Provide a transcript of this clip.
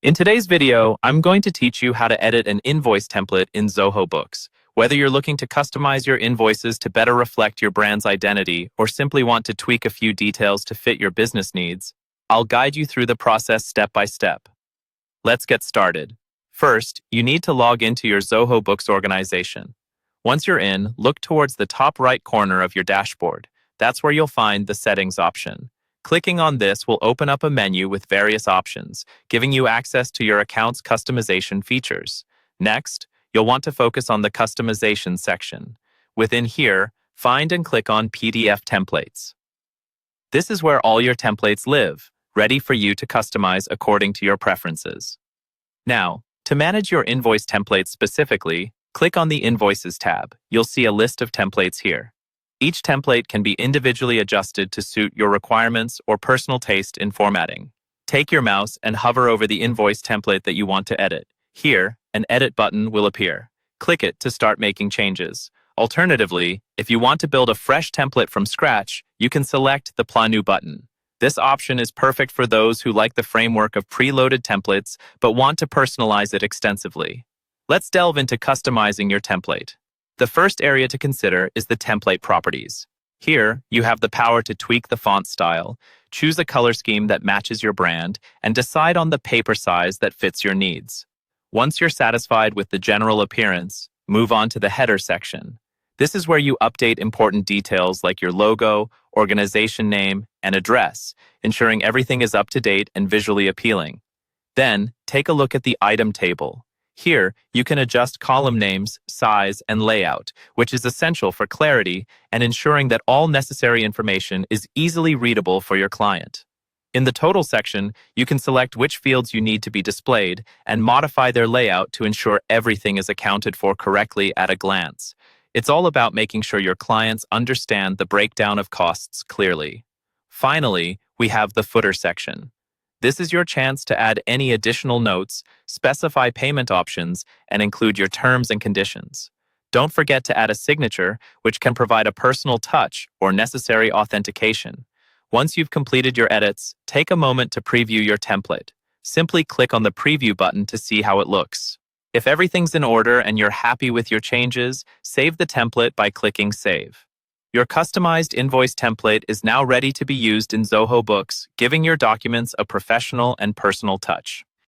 In today's video, I'm going to teach you how to edit an invoice template in Zoho Books. Whether you're looking to customize your invoices to better reflect your brand's identity or simply want to tweak a few details to fit your business needs, I'll guide you through the process step by step. Let's get started. First, you need to log into your Zoho Books organization. Once you're in, look towards the top right corner of your dashboard. That's where you'll find the Settings option. Clicking on this will open up a menu with various options, giving you access to your account's customization features. Next, you'll want to focus on the Customization section. Within here, find and click on PDF Templates. This is where all your templates live, ready for you to customize according to your preferences. Now, to manage your invoice templates specifically, click on the Invoices tab. You'll see a list of templates here. Each template can be individually adjusted to suit your requirements or personal taste in formatting. Take your mouse and hover over the invoice template that you want to edit. Here, an Edit button will appear. Click it to start making changes. Alternatively, if you want to build a fresh template from scratch, you can select the Plan New button. This option is perfect for those who like the framework of preloaded templates but want to personalize it extensively. Let's delve into customizing your template. The first area to consider is the template properties. Here, you have the power to tweak the font style, choose a color scheme that matches your brand, and decide on the paper size that fits your needs. Once you're satisfied with the general appearance, move on to the header section. This is where you update important details like your logo, organization name, and address, ensuring everything is up to date and visually appealing. Then, take a look at the item table. Here, you can adjust column names, size, and layout, which is essential for clarity and ensuring that all necessary information is easily readable for your client. In the Total section, you can select which fields you need to be displayed and modify their layout to ensure everything is accounted for correctly at a glance. It's all about making sure your clients understand the breakdown of costs clearly. Finally, we have the Footer section. This is your chance to add any additional notes, specify payment options, and include your terms and conditions. Don't forget to add a signature, which can provide a personal touch or necessary authentication. Once you've completed your edits, take a moment to preview your template. Simply click on the Preview button to see how it looks. If everything's in order and you're happy with your changes, save the template by clicking Save. Your customized invoice template is now ready to be used in Zoho Books, giving your documents a professional and personal touch.